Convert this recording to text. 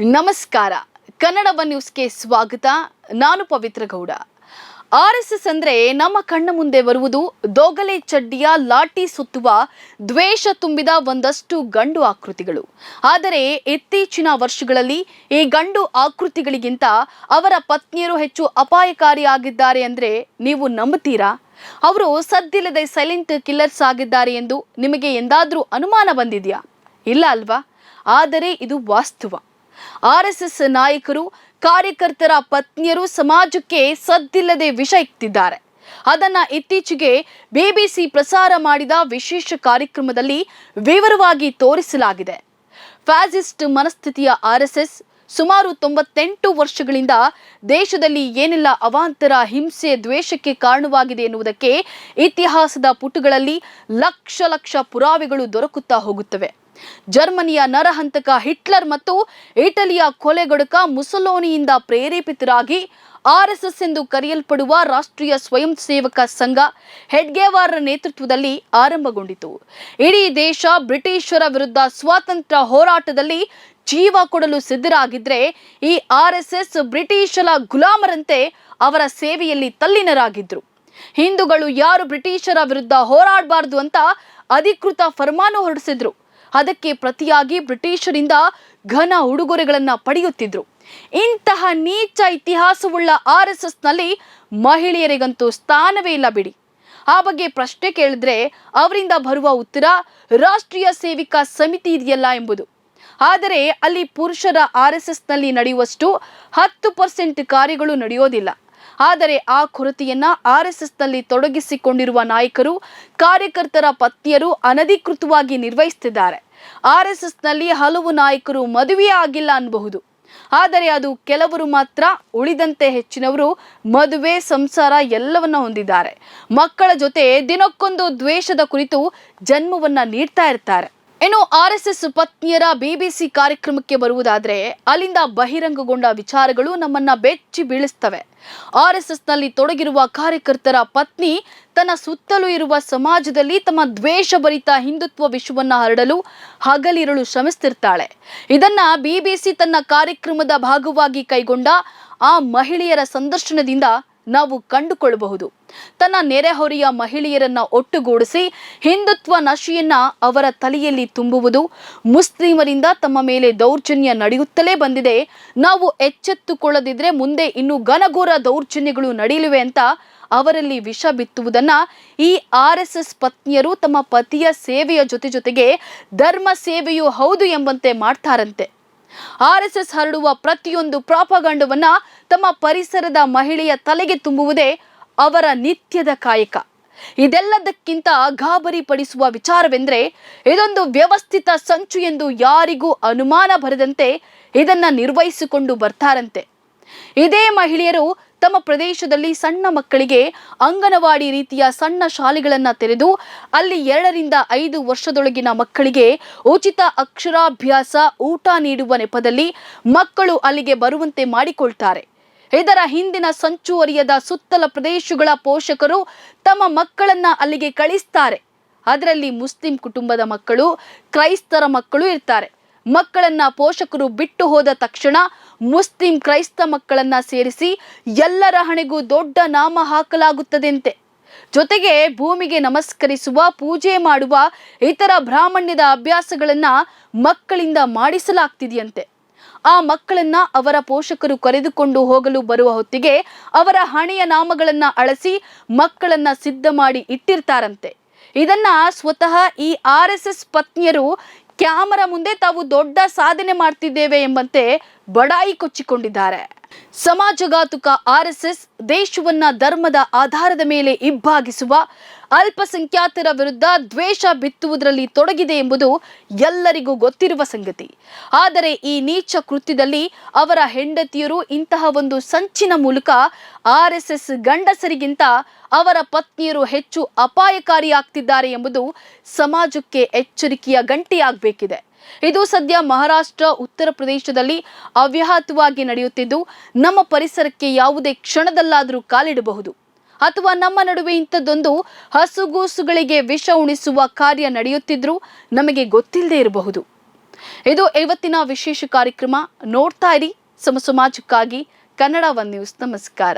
ನಮಸ್ಕಾರ. ಕನ್ನಡ ನ್ಯೂಸ್ಗೆ ಸ್ವಾಗತ. ನಾನು ಪವಿತ್ರ ಗೌಡ. ಆರ್ಎಸ್ಎಸ್ ಅಂದ್ರೆ ನಮ್ಮ ಕಣ್ಣ ಮುಂದೆ ಬರುವುದು ದೋಗಲೆ ಚಡ್ಡಿಯ ಲಾಠಿ ಸುತ್ತುವ ದ್ವೇಷ ತುಂಬಿದ ಒಂದಷ್ಟು ಗಂಡು ಆಕೃತಿಗಳು. ಆದರೆ ಇತ್ತೀಚಿನ ವರ್ಷಗಳಲ್ಲಿ ಈ ಗಂಡು ಆಕೃತಿಗಳಿಗಿಂತ ಅವರ ಪತ್ನಿಯರು ಹೆಚ್ಚು ಅಪಾಯಕಾರಿಯಾಗಿದ್ದಾರೆ ಅಂದ್ರೆ ನೀವು ನಂಬುತ್ತೀರಾ? ಅವರು ಸದ್ದಿಲ್ಲದೆ ಸೈಲೆಂಟ್ ಕಿಲ್ಲರ್ಸ್ ಆಗಿದ್ದಾರೆ ಎಂದು ನಿಮಗೆ ಎಂದಾದ್ರೂ ಅನುಮಾನ ಬಂದಿದೆಯಾ? ಇಲ್ಲ ಅಲ್ವಾ? ಆದರೆ ಇದು ವಾಸ್ತವ. ಆರ್ಎಸ್ಎಸ್ ನಾಯಕರು, ಕಾರ್ಯಕರ್ತರ ಪತ್ನಿಯರು ಸಮಾಜಕ್ಕೆ ಸದ್ದಿಲ್ಲದೆ ವಿಷ ಇಕ್ತಿದ್ದಾರೆ. ಅದನ್ನ ಇತ್ತೀಚೆಗೆ ಬಿಬಿಸಿ ಪ್ರಸಾರ ಮಾಡಿದ ವಿಶೇಷ ಕಾರ್ಯಕ್ರಮದಲ್ಲಿ ವಿವರವಾಗಿ ತೋರಿಸಲಾಗಿದೆ. ಫ್ಯಾಸಿಸ್ಟ್ ಮನಸ್ಥಿತಿಯ ಆರ್ಎಸ್ಎಸ್ ಸುಮಾರು 98 ವರ್ಷಗಳಿಂದ ದೇಶದಲ್ಲಿ ಏನೆಲ್ಲ ಅವಾಂತರ, ಹಿಂಸೆ, ದ್ವೇಷಕ್ಕೆ ಕಾರಣವಾಗಿದೆ ಎನ್ನುವುದಕ್ಕೆ ಇತಿಹಾಸದ ಪುಟಗಳಲ್ಲಿ ಲಕ್ಷ ಪುರಾವೆಗಳು ದೊರಕುತ್ತಾ ಹೋಗುತ್ತವೆ. ಜರ್ಮನಿಯ ನರಹಂತಕ ಹಿಟ್ಲರ್ ಮತ್ತು ಇಟಲಿಯ ಕೊಲೆಗಡುಕ ಮುಸೋಲಿನಿಯಿಂದ ಪ್ರೇರೇಪಿತರಾಗಿ ಆರ್ಎಸ್ಎಸ್ ಎಂದು ಕರೆಯಲ್ಪಡುವ ರಾಷ್ಟ್ರೀಯ ಸ್ವಯಂ ಸೇವಕ ಸಂಘ ಹೆಡ್ಗೆವಾರರ ನೇತೃತ್ವದಲ್ಲಿ ಆರಂಭಗೊಂಡಿತು. ಇಡೀ ದೇಶ ಬ್ರಿಟಿಷರ ವಿರುದ್ಧ ಸ್ವಾತಂತ್ರ್ಯ ಹೋರಾಟದಲ್ಲಿ ಜೀವ ಕೊಡಲು ಸಿದ್ಧರಾಗಿದ್ರೆ, ಈ ಆರ್ಎಸ್ಎಸ್ ಬ್ರಿಟಿಷರ ಗುಲಾಮರಂತೆ ಅವರ ಸೇವೆಯಲ್ಲಿ ತಲ್ಲೀನರಾಗಿದ್ರು. ಹಿಂದೂಗಳು ಯಾರು ಬ್ರಿಟಿಷರ ವಿರುದ್ಧ ಹೋರಾಡಬಾರದು ಅಂತ ಅಧಿಕೃತ ಫರ್ಮಾನು ಹೊರಡಿಸಿದ್ರು. ಅದಕ್ಕೆ ಪ್ರತಿಯಾಗಿ ಬ್ರಿಟಿಷರಿಂದ ಘನ ಉಡುಗೊರೆಗಳನ್ನ ಪಡೆಯುತ್ತಿದ್ರು. ಇಂತಹ ನೀಚ ಇತಿಹಾಸವುಳ್ಳ ಆರ್ಎಸ್ಎಸ್ನಲ್ಲಿ ಮಹಿಳೆಯರಿಗಂತೂ ಸ್ಥಾನವೇ ಇಲ್ಲ ಬಿಡಿ. ಆ ಬಗ್ಗೆ ಪ್ರಶ್ನೆ ಕೇಳಿದ್ರೆ ಅವರಿಂದ ಬರುವ ಉತ್ತರ ರಾಷ್ಟ್ರೀಯ ಸೇವಿಕಾ ಸಮಿತಿ ಇದೆಯಲ್ಲ ಎಂಬುದು. ಆದರೆ ಅಲ್ಲಿ ಪುರುಷರ ಆರ್ಎಸ್ಎಸ್ನಲ್ಲಿ ನಡೆಯುವಷ್ಟು 10% ಕಾರ್ಯಗಳು ನಡೆಯೋದಿಲ್ಲ. ಆದರೆ ಆ ಕೊರತೆಯನ್ನ ಆರ್ಎಸ್ಎಸ್ನಲ್ಲಿ ತೊಡಗಿಸಿಕೊಂಡಿರುವ ನಾಯಕರು, ಕಾರ್ಯಕರ್ತರ ಪತ್ನಿಯರು ಅನಧಿಕೃತವಾಗಿ ನಿರ್ವಹಿಸುತ್ತಿದ್ದಾರೆ. ಆರ್ಎಸ್ಎಸ್ನಲ್ಲಿ ಹಲವು ನಾಯಕರು ಮದುವೆ ಆಗಿಲ್ಲ ಅನ್ನಬಹುದು. ಆದರೆ ಅದು ಕೆಲವರು ಮಾತ್ರ. ಉಳಿದಂತೆ ಹೆಚ್ಚಿನವರು ಮದುವೆ, ಸಂಸಾರ ಎಲ್ಲವನ್ನ ಹೊಂದಿದ್ದಾರೆ. ಮಕ್ಕಳ ಜೊತೆ ದಿನಕ್ಕೊಂದು ದ್ವೇಷದ ಕುರಿತು ಜನ್ಮವನ್ನ ನೀಡ್ತಾ ಇರ್ತಾರೆ. ಇನ್ನು ಆರ್ಎಸ್ಎಸ್ ಪತ್ನಿಯರ ಬಿಬಿಸಿ ಕಾರ್ಯಕ್ರಮಕ್ಕೆ ಬರುವುದಾದ್ರೆ ಅಲ್ಲಿಂದ ಬಹಿರಂಗಗೊಂಡ ವಿಚಾರಗಳು ನಮ್ಮನ್ನ ಬೆಚ್ಚಿ ಬೀಳಿಸ್ತವೆ. ಆರ್ಎಸ್ಎಸ್ನಲ್ಲಿ ತೊಡಗಿರುವ ಕಾರ್ಯಕರ್ತರ ಪತ್ನಿ ತನ್ನ ಸುತ್ತಲೂ ಇರುವ ಸಮಾಜದಲ್ಲಿ ತಮ್ಮ ದ್ವೇಷಭರಿತ ಹಿಂದುತ್ವ ವಿಷವನ್ನ ಹರಡಲು ಹಗಲಿರುಳು ಶ್ರಮಿಸ್ತಿರ್ತಾಳೆ. ಇದನ್ನ ಬಿಬಿಸಿ ತನ್ನ ಕಾರ್ಯಕ್ರಮದ ಭಾಗವಾಗಿ ಕೈಗೊಂಡ ಆ ಮಹಿಳೆಯರ ಸಂದರ್ಶನದಿಂದ ನಾವು ಕಂಡುಕೊಳ್ಳಬಹುದು. ತನ್ನ ನೆರೆಹೊರೆಯ ಮಹಿಳೆಯರನ್ನ ಒಟ್ಟುಗೂಡಿಸಿ ಹಿಂದುತ್ವ ನಶೆಯನ್ನ ಅವರ ತಲೆಯಲ್ಲಿ ತುಂಬುವುದು, ಮುಸ್ಲಿಮರಿಂದ ತಮ್ಮ ಮೇಲೆ ದೌರ್ಜನ್ಯ ನಡೆಯುತ್ತಲೇ ಬಂದಿದೆ, ನಾವು ಎಚ್ಚೆತ್ತುಕೊಳ್ಳದಿದ್ರೆ ಮುಂದೆ ಇನ್ನೂ ಘನಘೋರ ದೌರ್ಜನ್ಯಗಳು ನಡೆಯಲಿವೆ ಅಂತ ಅವರಲ್ಲಿ ವಿಷ ಬಿತ್ತುವುದನ್ನ ಈ ಆರ್ಎಸ್ಎಸ್ ಪತ್ನಿಯರು ತಮ್ಮ ಪತಿಯ ಸೇವೆಯ ಜೊತೆಗೆ ಧರ್ಮ ಸೇವೆಯೂ ಹೌದು ಎಂಬಂತೆ ಮಾಡ್ತಾರಂತೆ. ಆರ್ಎಸ್ಎಸ್ ಹರಡುವ ಪ್ರತಿಯೊಂದು ಪ್ರಾಪಗಾಂಡವನ್ನ ತಮ್ಮ ಪರಿಸರದ ಮಹಿಳೆಯ ತಲೆಗೆ ತುಂಬುವುದೇ ಅವರ ನಿತ್ಯದ ಕಾಯಕ. ಇದೆಲ್ಲದಕ್ಕಿಂತ ಗಾಬರಿ ಪಡಿಸುವ ವಿಚಾರವೆಂದ್ರೆ ಇದೊಂದು ವ್ಯವಸ್ಥಿತ ಸಂಚು ಎಂದು ಯಾರಿಗೂ ಅನುಮಾನ ಬರದಂತೆ ಇದನ್ನ ನಿರ್ವಹಿಸಿಕೊಂಡು ಬರ್ತಾರಂತೆ. ಇದೇ ಮಹಿಳೆಯರು ತಮ್ಮ ಪ್ರದೇಶದಲ್ಲಿ ಸಣ್ಣ ಮಕ್ಕಳಿಗೆ ಅಂಗನವಾಡಿ ರೀತಿಯ ಸಣ್ಣ ಶಾಲೆಗಳನ್ನ ತೆರೆದು ಅಲ್ಲಿ 2 ರಿಂದ 5 ವರ್ಷದೊಳಗಿನ ಮಕ್ಕಳಿಗೆ ಉಚಿತ ಅಕ್ಷರಾಭ್ಯಾಸ, ಊಟ ನೀಡುವ ನೆಪದಲ್ಲಿ ಮಕ್ಕಳು ಅಲ್ಲಿಗೆ ಬರುವಂತೆ ಮಾಡಿಕೊಳ್ತಾರೆ. ಇದರ ಹಿಂದಿನ ಸಂಚು ಅರಿಯದ ಸುತ್ತಲ ಪ್ರದೇಶಗಳ ಪೋಷಕರು ತಮ್ಮ ಮಕ್ಕಳನ್ನ ಅಲ್ಲಿಗೆ ಕಳಿಸ್ತಾರೆ. ಅದರಲ್ಲಿ ಮುಸ್ಲಿಂ ಕುಟುಂಬದ ಮಕ್ಕಳು, ಕ್ರೈಸ್ತರ ಮಕ್ಕಳು ಇರ್ತಾರೆ. ಮಕ್ಕಳನ್ನ ಪೋಷಕರು ಬಿಟ್ಟು ಹೋದ ತಕ್ಷಣ ಮುಸ್ಲಿಂ, ಕ್ರೈಸ್ತ ಮಕ್ಕಳನ್ನ ಸೇರಿಸಿ ಎಲ್ಲರ ಹಣೆಗೂ ದೊಡ್ಡ ನಾಮ ಹಾಕಲಾಗುತ್ತದೆಂತೆ. ಜೊತೆಗೆ ಭೂಮಿಗೆ ನಮಸ್ಕರಿಸುವ, ಪೂಜೆ ಮಾಡುವ ಇತರ ಬ್ರಾಹ್ಮಣ್ಯದ ಅಭ್ಯಾಸಗಳನ್ನ ಮಕ್ಕಳಿಂದ ಮಾಡಿಸಲಾಗ್ತಿದೆಯಂತೆ. ಆ ಮಕ್ಕಳನ್ನ ಅವರ ಪೋಷಕರು ಕರೆದುಕೊಂಡು ಹೋಗಲು ಬರುವ ಹೊತ್ತಿಗೆ ಅವರ ಹಣೆಯ ನಾಮಗಳನ್ನ ಅಳಿಸಿ ಮಕ್ಕಳನ್ನ ಸಿದ್ಧ ಮಾಡಿ ಇಟ್ಟಿರ್ತಾರಂತೆ. ಇದನ್ನ ಸ್ವತಃ ಈ ಆರ್ಎಸ್ಎಸ್ ಪತ್ನಿಯರು ಕ್ಯಾಮರಾ ಮುಂದೆ ತಾವು ದೊಡ್ಡ ಸಾಧನೆ ಮಾಡ್ತಿದ್ದೇವೆ ಎಂಬಂತೆ ಬಡಾಯಿ ಕೊಚ್ಚಿಕೊಂಡಿದ್ದಾರೆ. ಸಮಾಜಘಾತುಕ ಆರ್ಎಸ್ಎಸ್ ದೇಶವನ್ನ ಧರ್ಮದ ಆಧಾರದ ಮೇಲೆ ಇಬ್ಬಾಗಿಸುವ, ಅಲ್ಪಸಂಖ್ಯಾತರ ವಿರುದ್ಧ ದ್ವೇಷ ಬಿತ್ತುವುದರಲ್ಲಿ ತೊಡಗಿದೆ ಎಂಬುದು ಎಲ್ಲರಿಗೂ ಗೊತ್ತಿರುವ ಸಂಗತಿ. ಆದರೆ ಈ ನೀಚ ಕೃತ್ಯದಲ್ಲಿ ಅವರ ಹೆಂಡತಿಯರು ಇಂತಹ ಒಂದು ಸಂಚಿನ ಮೂಲಕ ಆರ್ಎಸ್ಎಸ್ ಗಂಡಸರಿಗಿಂತ ಅವರ ಪತ್ನಿಯರು ಹೆಚ್ಚು ಅಪಾಯಕಾರಿಯಾಗ್ತಿದ್ದಾರೆ ಎಂಬುದು ಸಮಾಜಕ್ಕೆ ಎಚ್ಚರಿಕೆಯ ಗಂಟೆಯಾಗಬೇಕಿದೆ. ಇದು ಸದ್ಯ ಮಹಾರಾಷ್ಟ್ರ, ಉತ್ತರ ಪ್ರದೇಶದಲ್ಲಿ ಅವ್ಯಾಹತವಾಗಿ ನಡೆಯುತ್ತಿದ್ದು ನಮ್ಮ ಪರಿಸರಕ್ಕೆ ಯಾವುದೇ ಕ್ಷಣದಲ್ಲಾದರೂ ಕಾಲಿಡಬಹುದು. ಅಥವಾ ನಮ್ಮ ನಡುವೆ ಇಂಥದ್ದೊಂದು ಹಸುಗೂಸುಗಳಿಗೆ ವಿಷ ಉಣಿಸುವ ಕಾರ್ಯ ನಡೆಯುತ್ತಿದ್ರೂ ನಮಗೆ ಗೊತ್ತಿಲ್ಲದೆ ಇರಬಹುದು. ಇದು ಇವತ್ತಿನ ವಿಶೇಷ ಕಾರ್ಯಕ್ರಮ. ನೋಡ್ತಾ ಇರಿ ಸಮಾಜಕ್ಕಾಗಿ ಕನ್ನಡ 1 ನ್ಯೂಸ್. ನಮಸ್ಕಾರ.